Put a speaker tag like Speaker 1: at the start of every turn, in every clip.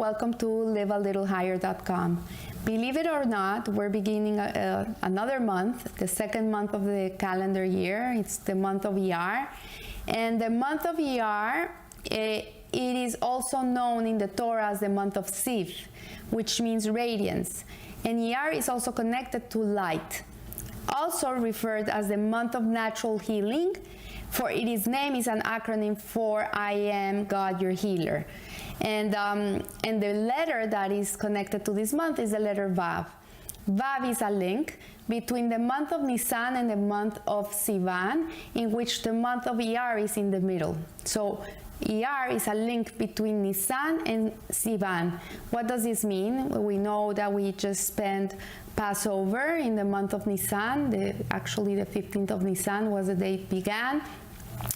Speaker 1: welcome to livealittlehigher.com. Believe it or not, we're beginning another month, the second month of the calendar year. It's the month of Iyar. And the month of Iyar, it is also known in the Torah as the month of Siv, which means radiance. And Iyar is also connected to light, also referred as the month of natural healing, for its name is an acronym for I am God your healer. And the letter that is connected to this month is the letter Vav. Vav is a link between the month of Nisan and the month of Sivan, in which the month of Iyar is in the middle. So Iyar is a link between Nisan and Sivan. What does this mean? We know that we just spent Passover in the month of Nisan. Actually, the 15th of Nisan was the day it began.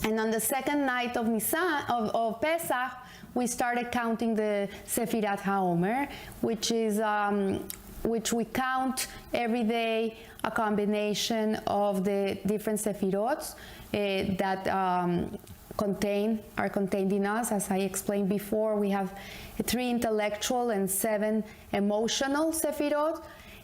Speaker 1: And on the second night of Nisan, of Pesach, we started counting the Sefirat HaOmer, which we count every day a combination of the different Sefirot that are contained in us. As I explained before, we have 3 intellectual and 7 emotional Sefirot.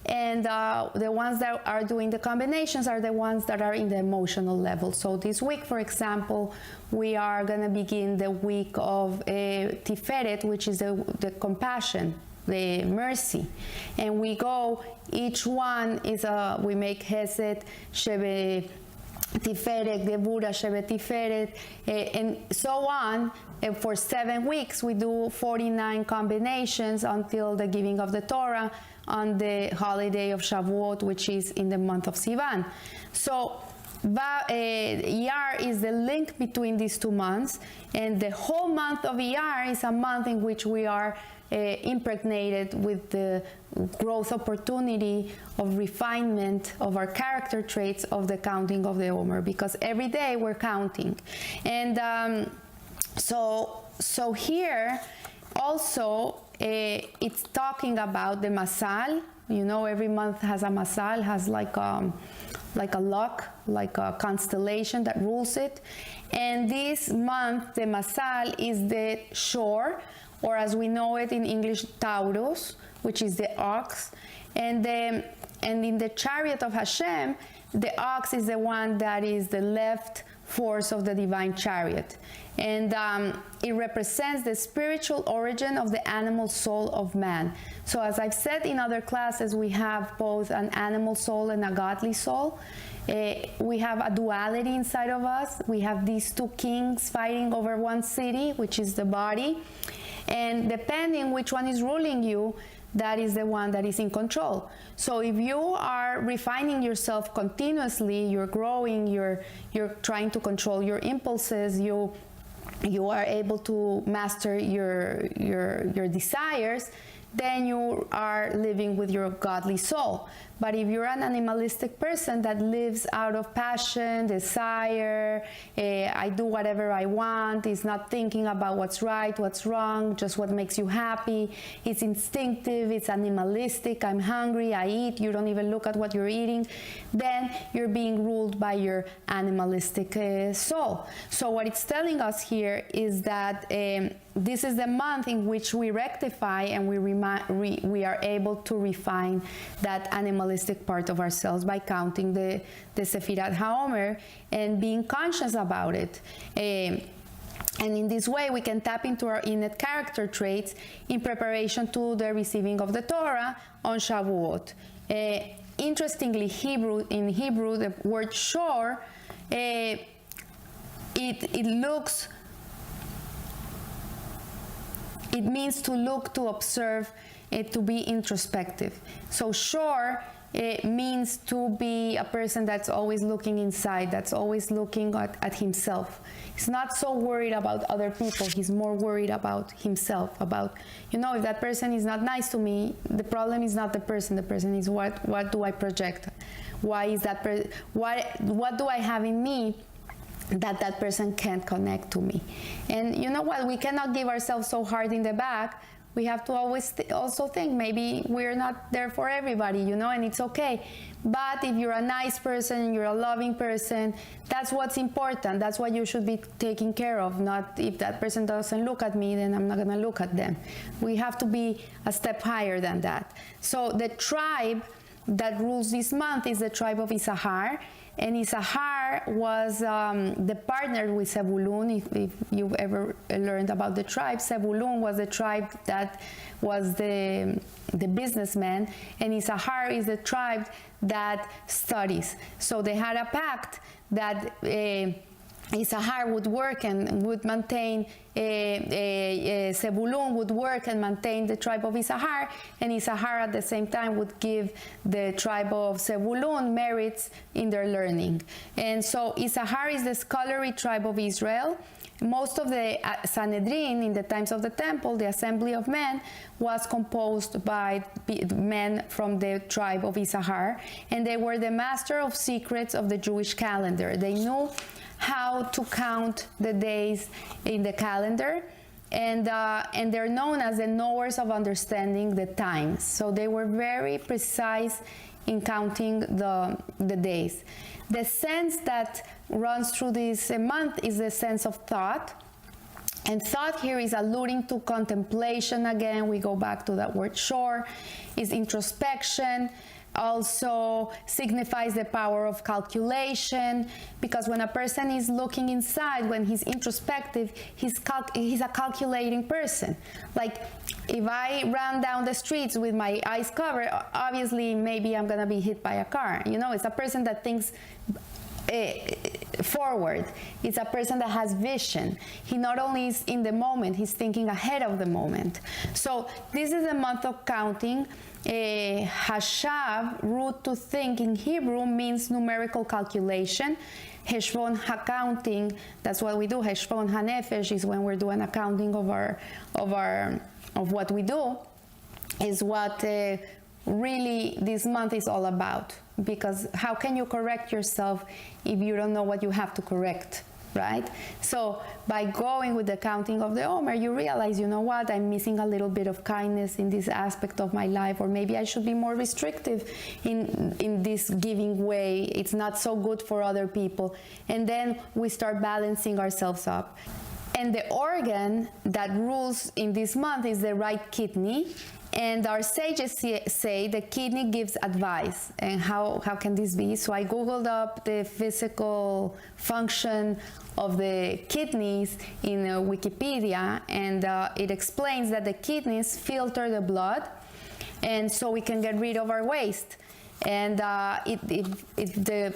Speaker 1: And the ones that are doing the combinations are the ones that are in the emotional level. So this week, for example, we are going to begin the week of Tiferet, which is the compassion, the mercy. And we go, each one is we make Hesed, Shebe Tiferet, Gebura, Shebe Tiferet, and so on. And for 7 weeks, we do 49 combinations until the giving of the Torah on the holiday of Shavuot, which is in the month of Sivan. So Iyar is the link between these 2 months, and the whole month of Iyar is a month in which we are impregnated with the growth opportunity of refinement of our character traits of the counting of the Omer, because every day we're counting. And so here also it's talking about the Masal. You know, every month has a Masal, has like a luck, like a constellation that rules it. And this month, the Masal is the shore, or as we know it in English, Taurus, which is the ox. And in the chariot of Hashem, the ox is the one that is the left force of the divine chariot. And it represents the spiritual origin of the animal soul of man. So as I've said in other classes, we have both an animal soul and a godly soul. We have a duality inside of us. We have these 2 kings fighting over one city, which is the body. And depending which one is ruling you, that is the one that is in control. So if you are refining yourself continuously, you're growing, you're trying to control your impulses, you are able to master your desires, then you are living with your godly soul. But if you're an animalistic person that lives out of passion, desire, I do whatever I want, is not thinking about what's right, what's wrong, just what makes you happy, it's instinctive, it's animalistic, I'm hungry, I eat, you don't even look at what you're eating, then you're being ruled by your animalistic soul. So what it's telling us here is that this is the month in which we rectify and we are able to refine that animalistic part of ourselves by counting the Sefirat HaOmer and being conscious about it. And in this way, we can tap into our innate character traits in preparation to the receiving of the Torah on Shavuot. Interestingly, in Hebrew, the word shor, it means to look, to observe, to be introspective. So shor means to be a person that's always looking inside, that's always looking at himself. He's not so worried about other people, he's more worried about himself, about, if that person is not nice to me, the problem is not the person is what do I project? Why is that what do I have in me that person can't connect to me? And you know what, we cannot give ourselves so hard in the back We have to always also think maybe we're not there for everybody, you know, and it's okay. But if you're a nice person, you're a loving person, that's what's important. That's what you should be taking care of. Not if that person doesn't look at me, then I'm not going to look at them. We have to be a step higher than that. So the tribe that rules this month is the tribe of Issachar. And Issachar was the partner with Zebulun. If you've ever learned about the tribe, Zebulun was the tribe that was the businessman, and Issachar is the tribe that studies. So they had a pact that Issachar would work and would maintain, Zebulun would work and maintain the tribe of Issachar, and Issachar at the same time would give the tribe of Zebulun merits in their learning. And so Issachar is the scholarly tribe of Israel. Most of the Sanhedrin in the times of the temple, the assembly of men, was composed by men from the tribe of Issachar, and they were the master of secrets of the Jewish calendar. They knew how to count the days in the calendar, and they're known as the knowers of understanding the times. So they were very precise in counting the days. The sense that runs through this month is the sense of thought. And thought here is alluding to contemplation again. We go back to that word shore, is introspection. Also signifies the power of calculation, because when a person is looking inside, when he's introspective, he's a calculating person. Like if I run down the streets with my eyes covered, obviously maybe I'm gonna be hit by a car. You know, it's a person that thinks forward. It's a person that has vision. He not only is in the moment, he's thinking ahead of the moment. So this is a month of counting. Hashav, root to think in Hebrew, means numerical calculation. Heshbon, accounting, that's what we do. Heshbon hanefesh is when we're doing accounting of what we do, is what really this month is all about. Because how can you correct yourself if you don't know what you have to correct, right? So by going with the counting of the Omer, you realize, you know what, I'm missing a little bit of kindness in this aspect of my life, or maybe I should be more restrictive in this giving way. It's not so good for other people. And then we start balancing ourselves up. And the organ that rules in this month is the right kidney. And our sages say the kidney gives advice. And how can this be? So I googled up the physical function of the kidneys in Wikipedia, and it explains that the kidneys filter the blood, and so we can get rid of our waste. And the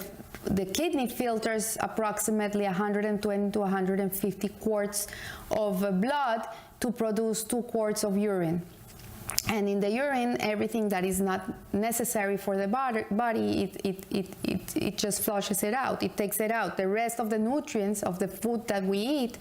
Speaker 1: kidney filters approximately 120 to 150 quarts of blood to produce 2 quarts of urine. And in the urine, everything that is not necessary for the body, it just flushes it out. It takes it out. The rest of the nutrients of the food that we eat,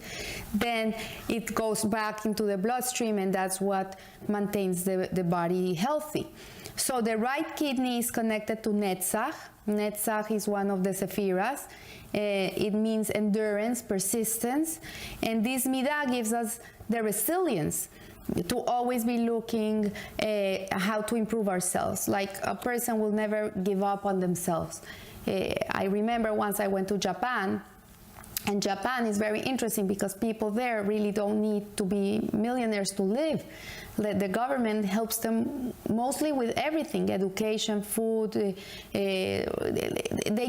Speaker 1: then it goes back into the bloodstream, and that's what maintains the body healthy. So the right kidney is connected to Netzach. Netzach is one of the sephiras. It means endurance, persistence. And this midah gives us the resilience to always be looking how to improve ourselves. Like a person will never give up on themselves. I remember once I went to Japan, and Japan is very interesting because people there really don't need to be millionaires to live. The government helps them mostly with everything, education, food. They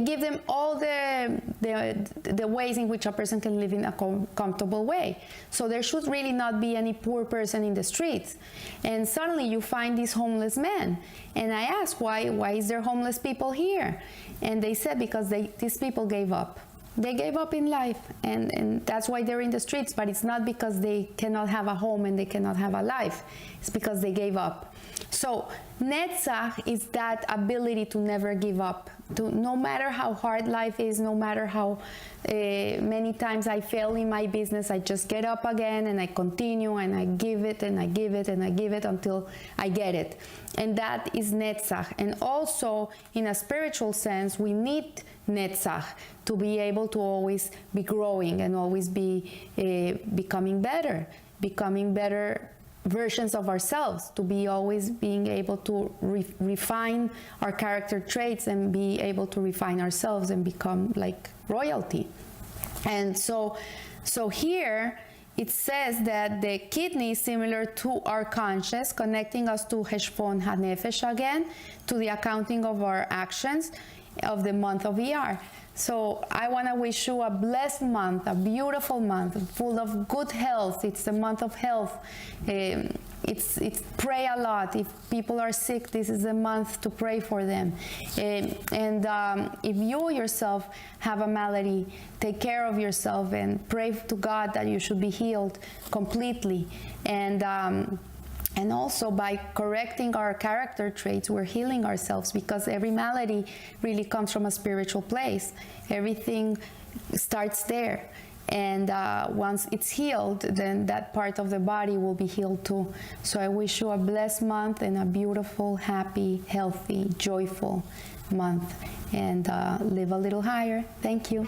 Speaker 1: give them all the ways in which a person can live in a comfortable way. So there should really not be any poor person in the streets. And suddenly you find these homeless men. And I asked, why is there homeless people here? And they said because these people gave up. They gave up in life, and that's why they're in the streets, but it's not because they cannot have a home and they cannot have a life. It's because they gave up. So Netzach is that ability to never give up. No matter how hard life is, no matter how many times I fail in my business, I just get up again and I continue and I give it and I give it and I give it until I get it. And that is Netzach. And also, in a spiritual sense, we need Netzach to be able to always be growing and always be becoming better versions of ourselves, to be always being able to refine our character traits and be able to refine ourselves and become like royalty. And so here it says that the kidney is similar to our conscience, connecting us to Heshbon HaNefesh again, to the accounting of our actions of the month of Iyar. So I want to wish you a blessed month, a beautiful month, full of good health. It's the month of health. It's pray a lot. If people are sick, this is the month to pray for them. And if you yourself have a malady, take care of yourself and pray to God that you should be healed completely. And also by correcting our character traits, we're healing ourselves, because every malady really comes from a spiritual place. Everything starts there. And once it's healed, then that part of the body will be healed too. So I wish you a blessed month and a beautiful, happy, healthy, joyful month. And live a little higher. Thank you.